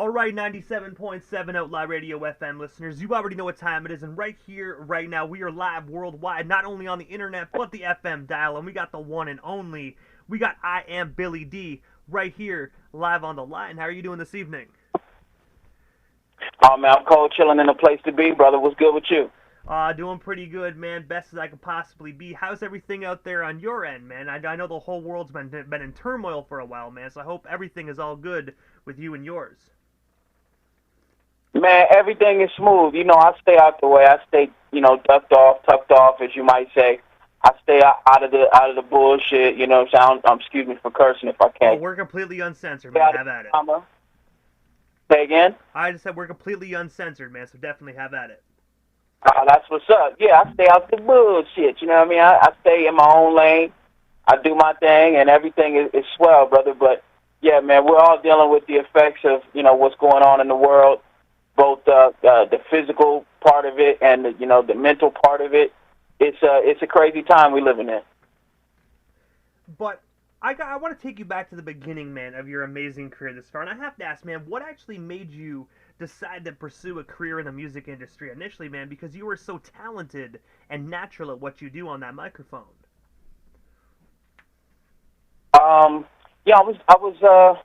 All right, 97.7 Outlaw Radio FM listeners, you already know what time it is, and right here, right now, we are live worldwide, not only on the internet, but the FM dial, and we got the one and only, we got IAmBillyDee right here, live on the line. How are you doing this evening? Oh, man, I'm cold, chilling in a place to be, brother. What's good with you? Doing pretty good, man. Best as I could possibly be. How's everything out there on your end, man? I know the whole world's been in turmoil for a while, man, so I hope everything is all good with you and yours. Man, everything is smooth. You know, I stay out the way. I stay, tucked off, as you might say. I stay out of the bullshit. You know, excuse me for cursing if I can. Oh, we're completely uncensored, man. Have at it. Say again? I just said we're completely uncensored, man. So definitely have at it. That's what's up. Yeah, I stay out the bullshit. You know what I mean? I stay in my own lane. I do my thing, and everything is swell, brother. But yeah, man, we're all dealing with the effects of what's going on in the world. Both the physical part of it and the mental part of it. It's a crazy time we living in. But I want to take you back to the beginning, man, of your amazing career this far, and I have to ask, man, what actually made you decide to pursue a career in the music industry initially, man? Because you were so talented and natural at what you do on that microphone. Yeah, I was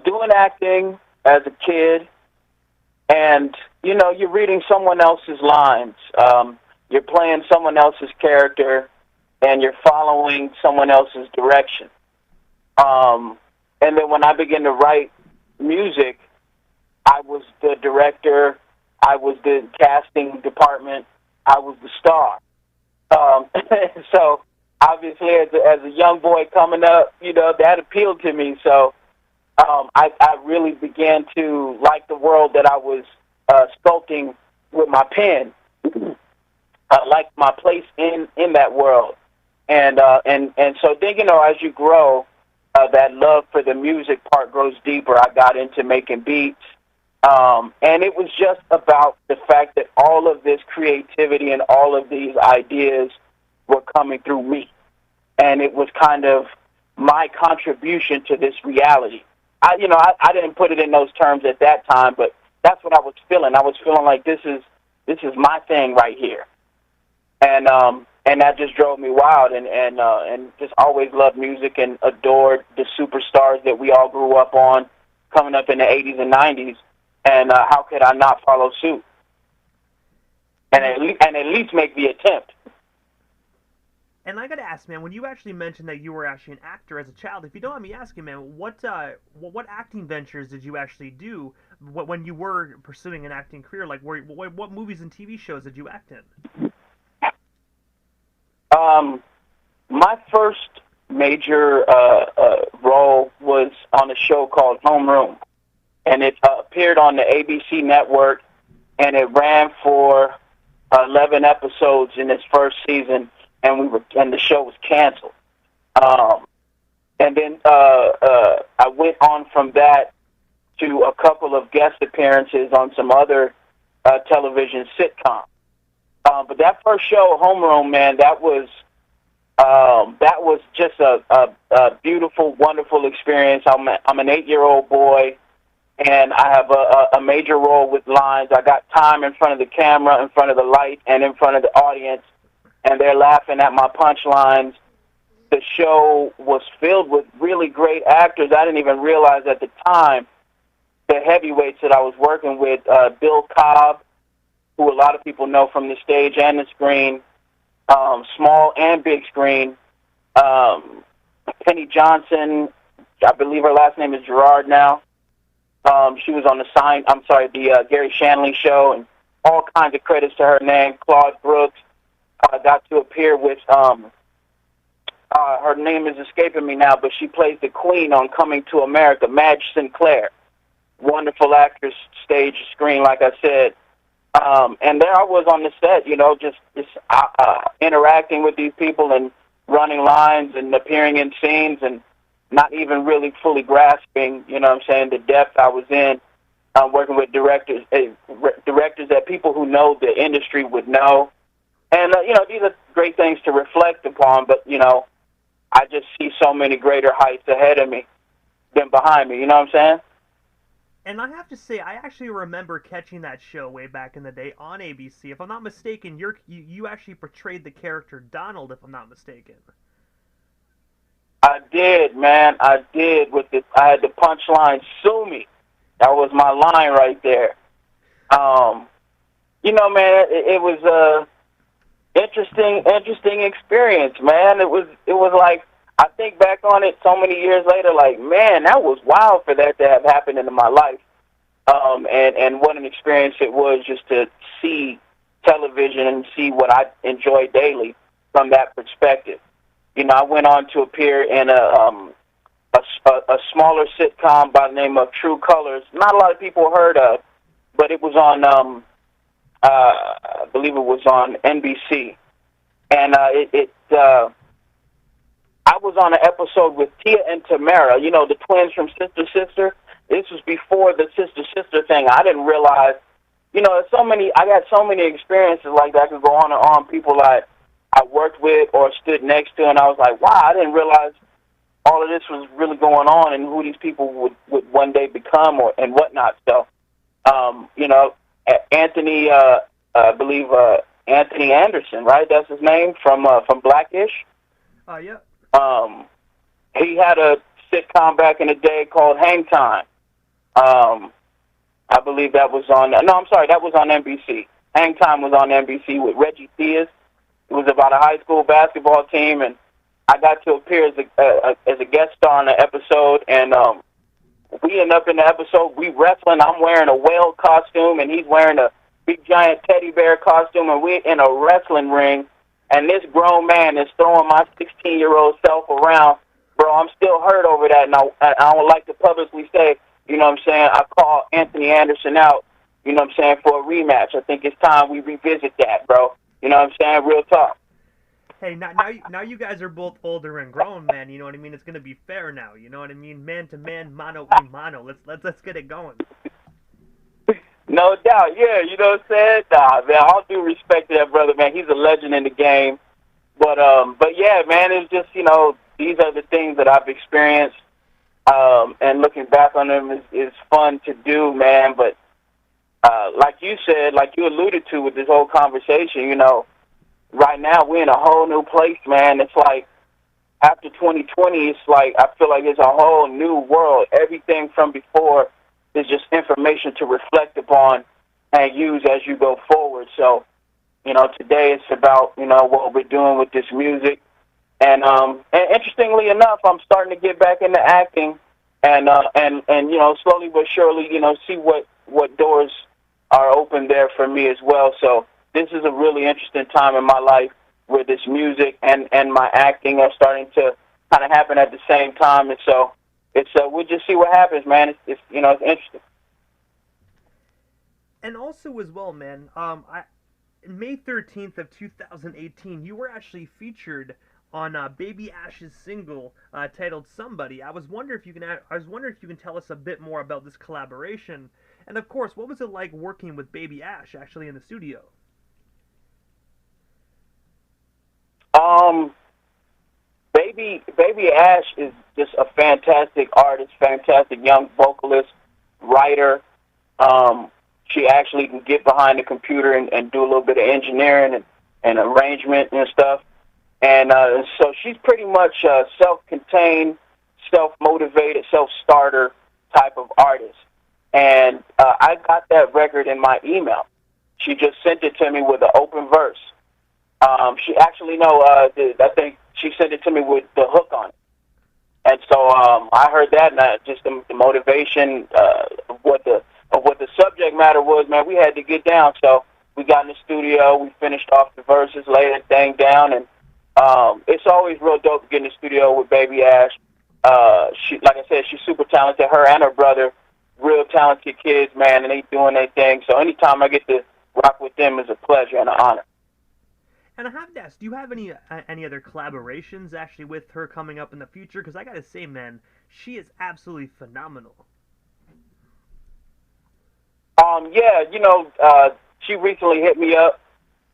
doing acting as a kid. And, you're reading someone else's lines. You're playing someone else's character, and you're following someone else's direction. And then when I began to write music, I was the director. I was the casting department. I was the star. So, obviously, as a young boy coming up, that appealed to me. So, I really began to like the world that I was sculpting with my pen. I liked my place in that world, and so then as you grow, that love for the music part grows deeper. I got into making beats, and it was just about the fact that all of this creativity and all of these ideas were coming through me, and it was kind of my contribution to this reality. I didn't put it in those terms at that time, but that's what I was feeling. I was feeling like this is my thing right here, and that just drove me wild, and just always loved music and adored the superstars that we all grew up on, coming up in the 80s and 90s, and how could I not follow suit, and at least make the attempt. And I gotta ask, man, when you actually mentioned that you were actually an actor as a child, if you don't mind me asking, man, what acting ventures did you actually do when you were pursuing an acting career? Like, what movies and TV shows did you act in? My first major role was on a show called Homeroom, and it appeared on the ABC network, and it ran for 11 episodes in its first season. And the show was canceled. And then I went on from that to a couple of guest appearances on some other television sitcoms. But that first show, Homeroom, man, that was just a beautiful, wonderful experience. I'm an 8-year-old boy, and I have a major role with lines. I got time in front of the camera, in front of the light, and in front of the audience. And they're laughing at my punchlines. The show was filled with really great actors. I didn't even realize at the time the heavyweights that I was working with, Bill Cobb, who a lot of people know from the stage and the screen, small and big screen, Penny Johnson, I believe her last name is Gerard now. She was on the Gary Shanley show, and all kinds of credits to her name, Claude Brooks. I got to appear with, her name is escaping me now, but she plays the queen on Coming to America, Madge Sinclair. Wonderful actress, stage, screen, like I said. And there I was on the set, just interacting with these people and running lines and appearing in scenes and not even really fully grasping, the depth I was in. Working with directors that people who know the industry would know. And, these are great things to reflect upon, but, I just see so many greater heights ahead of me than behind me, you know what I'm saying? And I have to say, I actually remember catching that show way back in the day on ABC. If I'm not mistaken, you actually portrayed the character Donald, if I'm not mistaken. I did, man. I did. I had the punchline, "Sue me." That was my line right there. Um, man, it was a interesting experience, man. It was like, I think back on it so many years later, like, man, that was wild for that to have happened into my life. And what an experience it was just to see television and see what I enjoy daily from that perspective. I went on to appear in a smaller sitcom by the name of True Colors. Not a lot of people heard of, but it was on I believe it was on NBC, and I was on an episode with Tia and Tamara, the twins from Sister Sister. This was before the Sister Sister thing. I didn't realize, I got so many experiences like that. I could go on and on, people I worked with or stood next to, and I was like, wow, I didn't realize all of this was really going on and who these people would one day become and whatnot. So, Anthony, I believe Anthony Anderson, right? That's his name from Blackish. Yeah. He had a sitcom back in the day called Hang Time. I believe that was on. No, I'm sorry, that was on NBC. Hang Time was on NBC with Reggie Theus. It was about a high school basketball team, and I got to appear as a guest star on the episode. And we end up in the episode. We wrestling. I'm wearing a whale costume, and he's wearing a big giant teddy bear costume, and we're in a wrestling ring. And this grown man is throwing my 16-year-old self around. Bro, I'm still hurt over that, and I would like to publicly say, I call Anthony Anderson out, for a rematch. I think it's time we revisit that, bro. Real talk. Hey, now you guys are both older and grown, man. You know what I mean? It's gonna be fair now. You know what I mean? Man to man, mano a mano. Let's get it going. No doubt, yeah. You know what I'm saying? Nah, man. All due respect to that brother, man. He's a legend in the game. But yeah, man. It's just these are the things that I've experienced, and looking back on them is fun to do, man. But like you said, like you alluded to with this whole conversation, right now we're in a whole new place, man. It's like after 2020, it's like I feel like it's a whole new world. Everything from before is just information to reflect upon and use as you go forward. So, today it's about, what we're doing with this music. And interestingly enough, I'm starting to get back into acting and slowly but surely, see what doors are open there for me as well. So this is a really interesting time in my life where this music and my acting are starting to kind of happen at the same time. And so we'll just see what happens, man. It's interesting. And also as well, man, May 13th of 2018, you were actually featured on Baby Ash's single titled "Somebody." I was wondering if you can tell us a bit more about this collaboration, and of course, what was it like working with Baby Ash actually in the studio? Baby Ash is just a fantastic artist, fantastic young vocalist, writer. She actually can get behind the computer and do a little bit of engineering and arrangement and stuff. And so she's pretty much a self-contained, self-motivated, self-starter type of artist. And I got that record in my email. She just sent it to me with an open verse. She actually, I think she sent it to me with the hook on it. And so I heard that, and just the motivation of what the subject matter was, man, we had to get down. So we got in the studio, we finished off the verses, laid that thing down, and it's always real dope to get in the studio with Baby Ash. She, like I said, she's super talented. Her and her brother, real talented kids, man, and they doing their thing. So anytime I get to rock with them is a pleasure and an honor. And I have to ask, do you have any other collaborations actually with her coming up in the future? Because I gotta say, man, she is absolutely phenomenal. She recently hit me up.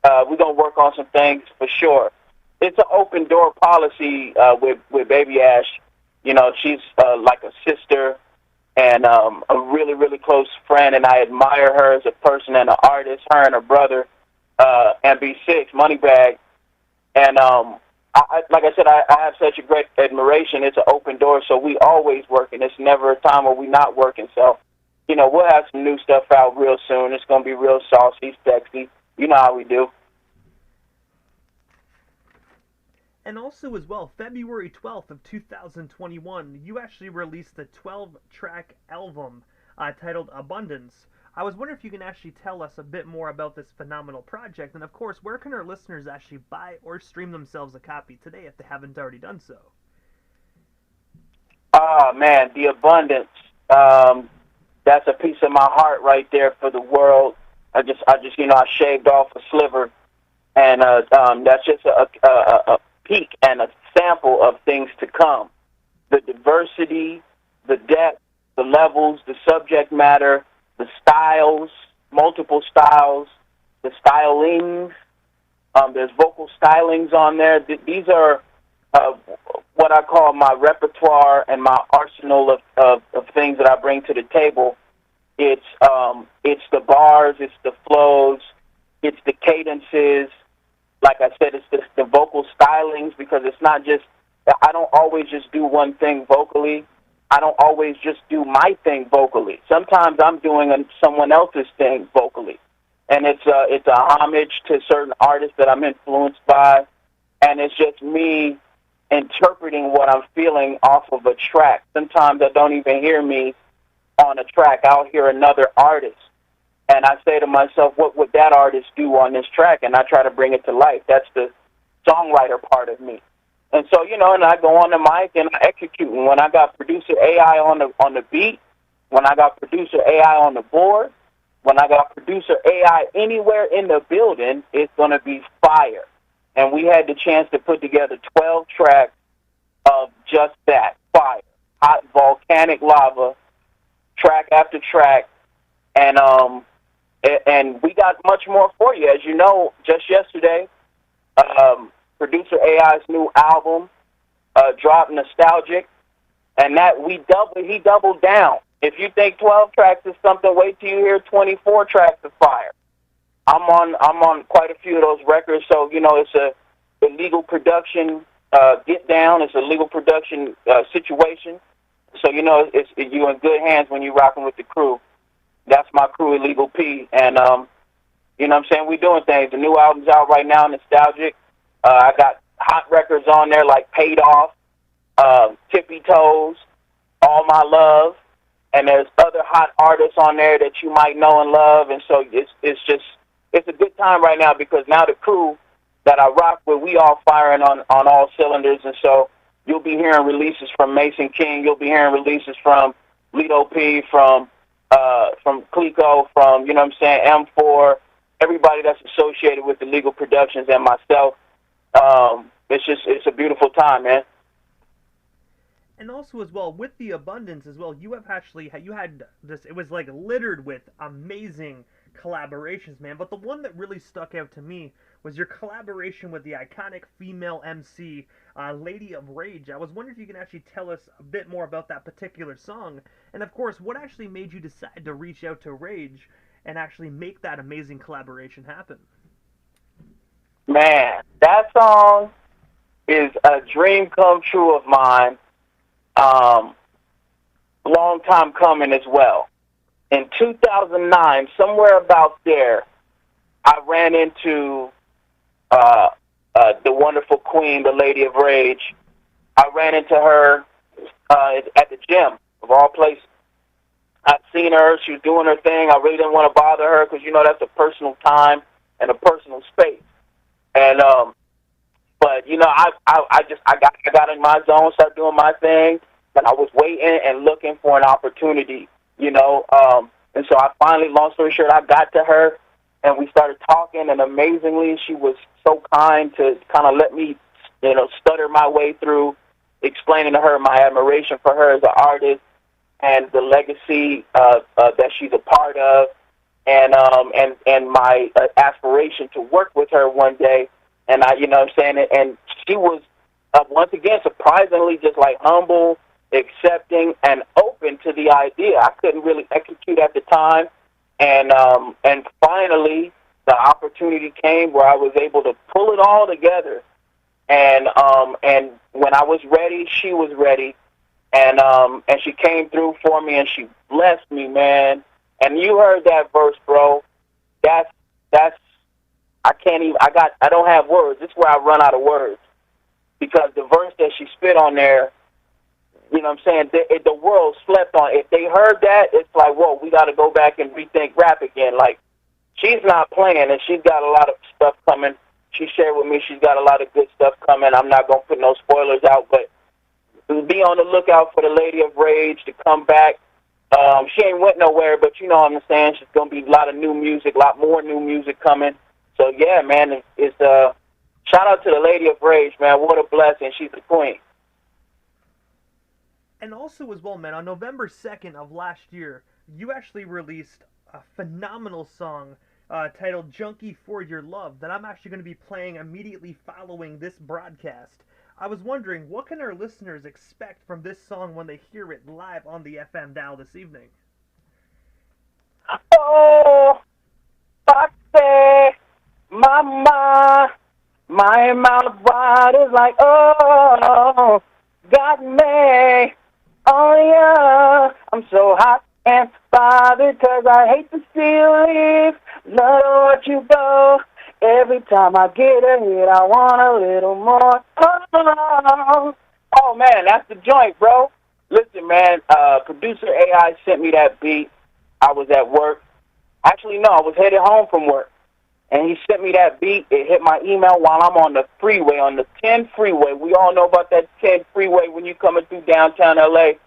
We're gonna work on some things for sure. It's an open door policy with Baby Ash. She's like a sister, and a really, really close friend, and I admire her as a person and an artist, her and her brother, MB6, Moneybag. And like I said, I have such a great admiration. It's an open door, so we always working. It's never a time where we not working. So, you know, we'll have some new stuff out real soon. It's going to be real saucy, sexy. You know how we do. And also as well, February 12th of 2021, you actually released a 12-track album titled Abundance. I was wondering if you can actually tell us a bit more about this phenomenal project, and of course, where can our listeners actually buy or stream themselves a copy today if they haven't already done so? Ah, man, the Abundance. That's a piece of my heart right there for the world. I just, you know, I shaved off a sliver, and that's just a peek and a sample of things to come. The diversity, the depth, the levels, the subject matter, the styles, multiple styles, the stylings. There's vocal stylings on there. These are what I call my repertoire and my arsenal of things that I bring to the table. It's the bars, it's the flows, it's the cadences. Like I said, it's the vocal stylings, because it's not just, I don't always just do one thing vocally. I don't always just do my thing vocally. Sometimes I'm doing someone else's thing vocally. And it's a homage to certain artists that I'm influenced by. And it's just me interpreting what I'm feeling off of a track. Sometimes I don't even hear me on a track. I'll hear another artist. And I say to myself, what would that artist do on this track? And I try to bring it to life. That's the songwriter part of me. And so, you know, and I go on the mic and I execute. And when I got producer AI on the beat, when I got producer AI on the board, when I got producer AI anywhere in the building, it's going to be fire. And we had the chance to put together 12 tracks of just that, fire, hot volcanic lava, track after track. And we got much more for you. As you know, just yesterday, producer AI's new album dropped, Nostalgic, and that he doubled down. If you think 12 tracks is something, wait till you hear 24 tracks of fire. I'm on quite a few of those records, so you know it's a legal production get down. It's a legal production situation. So you know you're in good hands when you're rocking with the crew. That's my crew, Illegal P, and you know what I'm saying, we doing things. The new album's out right now, Nostalgic. I got hot records on there like Paid Off, Tippy Toes, All My Love, and there's other hot artists on there that you might know and love. And so it's a good time right now, because now the crew that I rock with, we all firing on all cylinders. And so you'll be hearing releases from Mason King, you'll be hearing releases from Lido P, from Clico, from, you know what I'm saying, M4, everybody that's associated with the Legal Productions and myself. It's a beautiful time, man. And also as well, with the Abundance as well, you had this, it was like littered with amazing collaborations, man. But the one that really stuck out to me was your collaboration with the iconic female MC, Lady of Rage. I was wondering if you can actually tell us a bit more about that particular song. And of course, what actually made you decide to reach out to Rage and actually make that amazing collaboration happen? Man, that song is a dream come true of mine. Long time coming as well. In 2009, somewhere about there, I ran into the wonderful queen, the Lady of Rage. I ran into her at the gym, of all places. I'd seen her. She was doing her thing. I really didn't want to bother her because, you know, that's a personal time and a personal space. And but you know, I got in my zone, started doing my thing, and I was waiting and looking for an opportunity, you know. And so I finally, long story short, I got to her, and we started talking. And amazingly, she was so kind to kind of let me, you know, stutter my way through explaining to her my admiration for her as an artist and the legacy that she's a part of, and my aspiration to work with her one day. And I, you know what I'm saying, and she was, once again, surprisingly just like humble accepting, and open to the idea. I couldn't really execute at the time, and finally the opportunity came where I was able to pull it all together. And when I was ready, she was ready, and she came through for me, and she blessed me, man. And you heard that verse, bro. That's I can't even. I don't have words. This is where I run out of words, because the verse that she spit on there, you know what I'm saying, the world slept on it. If they heard that, it's like, whoa, we got to go back and rethink rap again. Like, she's not playing, and she's got a lot of stuff coming. She shared with me she's got a lot of good stuff coming. I'm not going to put no spoilers out, but be on the lookout for the Lady of Rage to come back. She ain't went nowhere, but you know what I'm saying, she's going to be a lot of new music, a lot more new music coming. So, yeah, man, it's shout out to the Lady of Rage, man. What a blessing. She's the queen. And also as well, man, on November 2nd of last year, you actually released a phenomenal song titled Junkie for Your Love that I'm actually going to be playing immediately following this broadcast. I was wondering, what can our listeners expect from this song when they hear it live on the FM dial this evening? Oh, Foxy, Mama, my mouth wide is like, oh, got me. Oh, yeah, I'm so hot and bothered 'cause I hate to see you leave. Love to watch you go. Every time I get a hit, I want a little more. Oh, man, that's the joint, bro. Listen, man, producer AI sent me that beat. I was at work. Actually, no, I was headed home from work. And he sent me that beat. It hit my email while I'm on the freeway, on the 10 freeway. We all know about that 10 freeway when you coming through downtown L.A.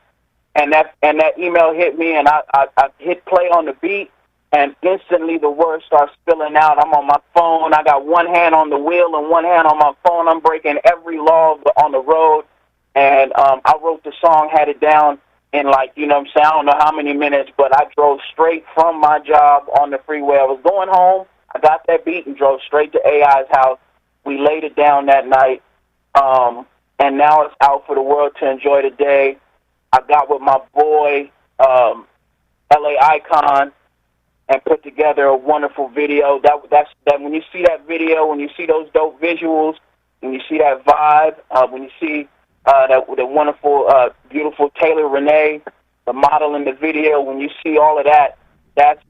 And that email hit me, and I hit play on the beat, and instantly the words start spilling out. I'm on my phone. I got one hand on the wheel and one hand on my phone. I'm breaking every law on the road. And I wrote the song, had it down in, like, you know what I'm saying, I don't know how many minutes, but I drove straight from my job on the freeway. I was going home. I got that beat and drove straight to AI's house. We laid it down that night, and now it's out for the world to enjoy today. I got with my boy, LA Icon, and put together a wonderful video. That's when you see that video, when you see those dope visuals, when you see that vibe, when you see the wonderful, beautiful Taylor Renee, the model in the video, when you see all of that, that's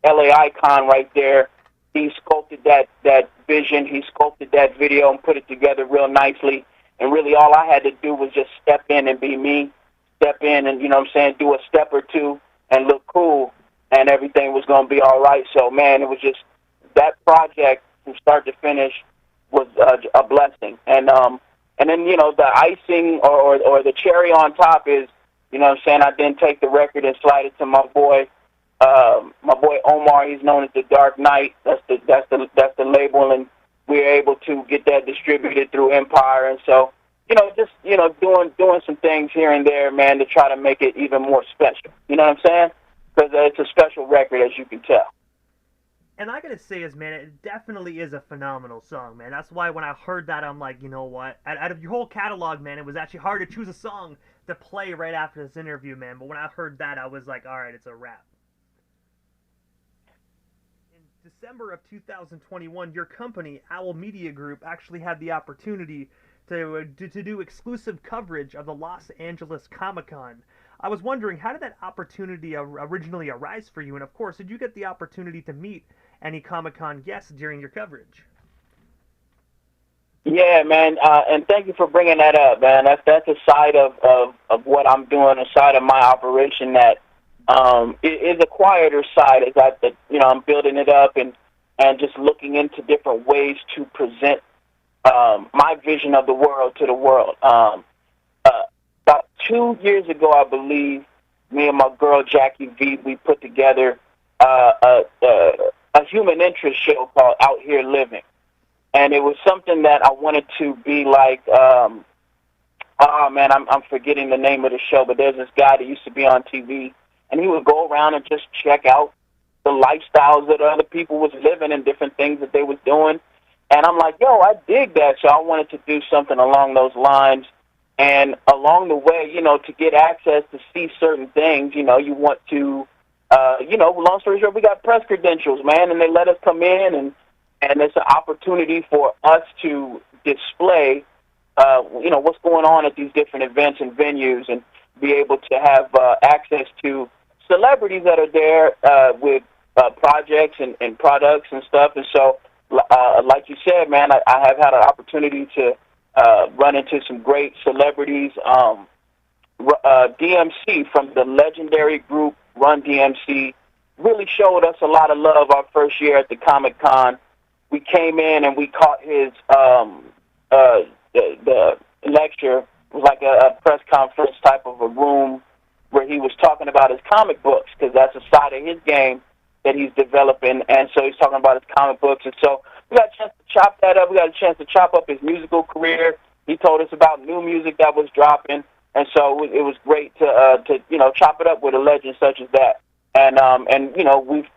LA Icon right there. He sculpted that vision. He sculpted that video and put it together real nicely. And really all I had to do was just step in and be me, step in and, you know what I'm saying, do a step or two and look cool, and everything was going to be all right. So, man, it was just that project from start to finish was a blessing. And then, you know, the icing or the cherry on top is, you know what I'm saying, I then take the record and slide it to my boy Omar. He's known as the Dark Knight. That's the label, and we were able to get that distributed through Empire. And so, you know, just, you know, doing some things here and there, man, to try to make it even more special. You know what I'm saying? Because it's a special record, as you can tell. And I gotta say man, it definitely is a phenomenal song, man. That's why when I heard that, I'm like, you know what? Out of your whole catalog, man, it was actually hard to choose a song to play right after this interview, man. But when I heard that, I was like, all right, it's a wrap. In December of 2021, your company, Owl Media Group, actually had the opportunity to do exclusive coverage of the Los Angeles Comic-Con. I was wondering, how did that opportunity originally arise for you? And of course, did you get the opportunity to meet any Comic-Con guests during your coverage? Yeah, man, and thank you for bringing that up, man. That's a side of what I'm doing, a side of my operation that is a quieter side. As I'm building it up and just looking into different ways to present my vision of the world to the world. About 2 years ago, I believe, me and my girl Jackie V, we put together a human interest show called Out Here Living, and it was something that I wanted to be like. I'm forgetting the name of the show, but there's this guy that used to be on TV, and he would go around and just check out the lifestyles that other people was living and different things that they was doing. And I'm like, yo, I dig that. So I wanted to do something along those lines. And along the way, to get access to see certain things, you want to, long story short, we got press credentials, man, and they let us come in, and it's an opportunity for us to display, what's going on at these different events and venues, and be able to have access to celebrities that are there with projects and products and stuff. And so, like you said, man, I have had an opportunity to run into some great celebrities. DMC from the legendary group Run DMC really showed us a lot of love our first year at the Comic-Con. We came in and we caught his the lecture. It was like a press conference type of a room where he was talking about his comic books, because that's a side of his game that he's developing. And so he's talking about his comic books. And so we got a chance to chop that up. We got a chance to chop up his musical career. He told us about new music that was dropping. And so it was great to chop it up with a legend such as that. And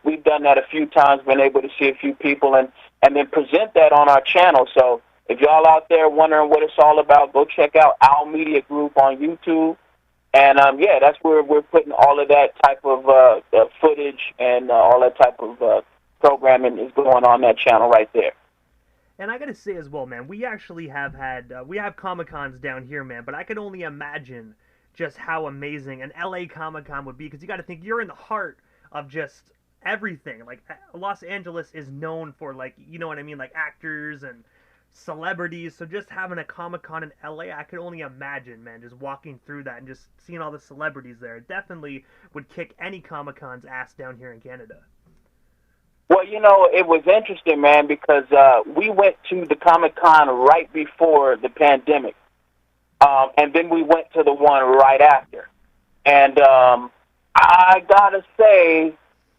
we've done that a few times, been able to see a few people and then present that on our channel. So if y'all out there wondering what it's all about, go check out Owl Media Group on YouTube. And that's where we're putting all of that type of footage and all that type of programming is going on that channel right there. And I gotta say as well, man, we actually have had we have Comic-Cons down here, man, but I can only imagine just how amazing an LA Comic-Con would be, because you got to think you're in the heart of just everything. Like, Los Angeles is known for, like, you know what I mean, like actors and celebrities. So just having a Comic-Con in LA, I could only imagine, man, just walking through that and just seeing all the celebrities there. It definitely would kick any Comic-Con's ass down here in Canada. Well, it was interesting, man, because we went to the Comic-Con right before the pandemic. And then we went to the one right after. And I gotta say,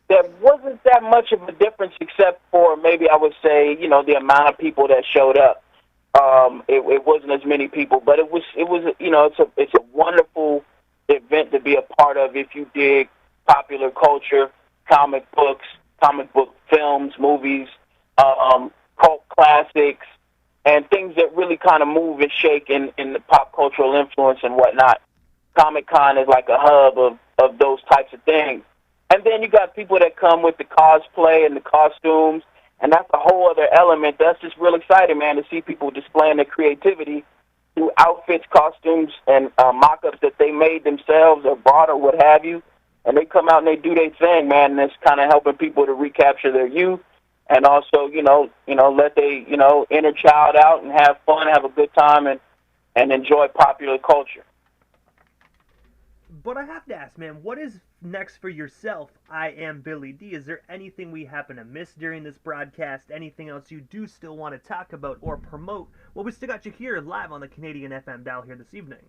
there wasn't that much of a difference, except for maybe I would say, the amount of people that showed up. It wasn't as many people, but it was it's a wonderful event to be a part of if you dig popular culture, comic books, comic book films, movies, cult classics, and things that really kind of move and shake in the pop cultural influence and whatnot. Comic-Con is like a hub of those types of things. And then you got people that come with the cosplay and the costumes, and that's a whole other element. That's just real exciting, man, to see people displaying their creativity through outfits, costumes, and mock-ups that they made themselves or bought or what have you. And they come out and they do their thing, man, and it's kind of helping people to recapture their youth. And also, let they, inner child out and have fun, have a good time, and enjoy popular culture. But I have to ask, man, what is next for yourself, IAmBillyDee? Is there anything we happen to miss during this broadcast? Anything else you do still want to talk about or promote? Well, we still got you here live on the Canadian FM dial here this evening.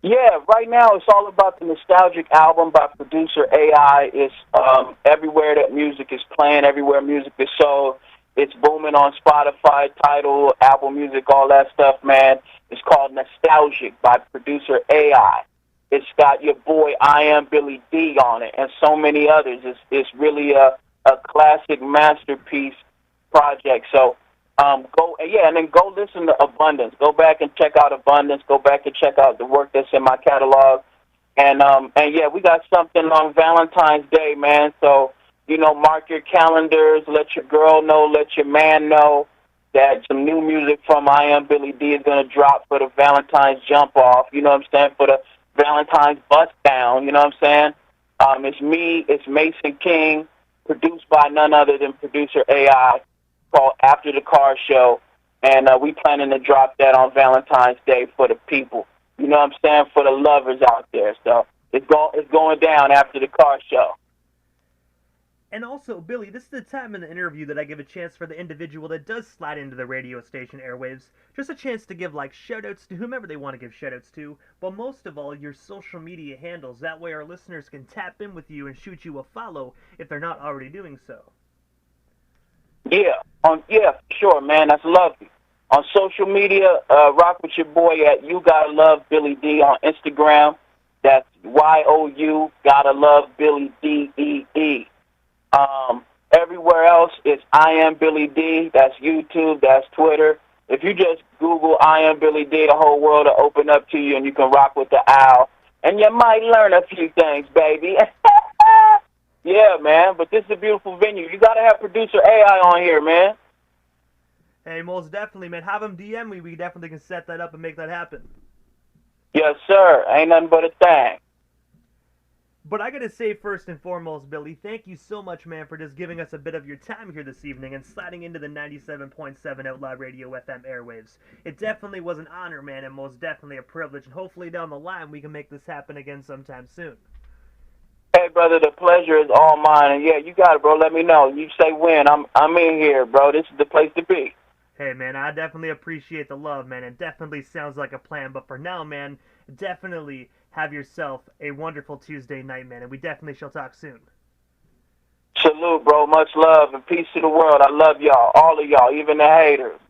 Yeah, right now it's all about the nostalgic album by producer AI. It's everywhere that music is playing, everywhere music is sold. It's booming on Spotify, Tidal, Apple Music, all that stuff, man. It's called Nostalgic by producer AI. It's got your boy IAmBillyDee on it and so many others. It's really a classic masterpiece project. So and then go listen to Abundance. Go back and check out Abundance. Go back and check out the work that's in my catalog. And we got something on Valentine's Day, man. So, mark your calendars. Let your girl know. Let your man know that some new music from IAmBillyDee is going to drop for the Valentine's jump off. You know what I'm saying? For the Valentine's bust down. You know what I'm saying? It's me. It's Mason King, produced by none other than producer AI, called After the Car Show, and we planning to drop that on Valentine's Day for the people. You know what I'm saying? For the lovers out there. So it's going down after the car show. And also, Billy, this is the time in the interview that I give a chance for the individual that does slide into the radio station airwaves, just a chance to give, shout-outs to whomever they want to give shout-outs to, but most of all, your social media handles. That way our listeners can tap in with you and shoot you a follow if they're not already doing so. Yeah, sure, man. That's lovely. On social media, rock with your boy at You Gotta Love Billy D on Instagram. That's YOU Gotta Love Billy DEE. Everywhere else, it's IAmBillyDee. That's YouTube. That's Twitter. If you just Google IAmBillyDee, the whole world will open up to you, and you can rock with the owl. And you might learn a few things, baby. Yeah, man, but this is a beautiful venue. You got to have producer AI on here, man. Hey, most definitely, man. Have him DM me. We definitely can set that up and make that happen. Yes, sir. Ain't nothing but a thing. But I gotta say, first and foremost, Billy, thank you so much, man, for just giving us a bit of your time here this evening and sliding into the 97.7 Outlaw Radio FM airwaves. It definitely was an honor, man, and most definitely a privilege. And hopefully down the line we can make this happen again sometime soon. Hey, brother, the pleasure is all mine. And yeah, you got it, bro. Let me know. You say when. I'm in here, bro. This is the place to be. Hey, man, I definitely appreciate the love, man. It definitely sounds like a plan. But for now, man, definitely have yourself a wonderful Tuesday night, man. And we definitely shall talk soon. Salute, bro. Much love and peace to the world. I love y'all. All of y'all, even the haters.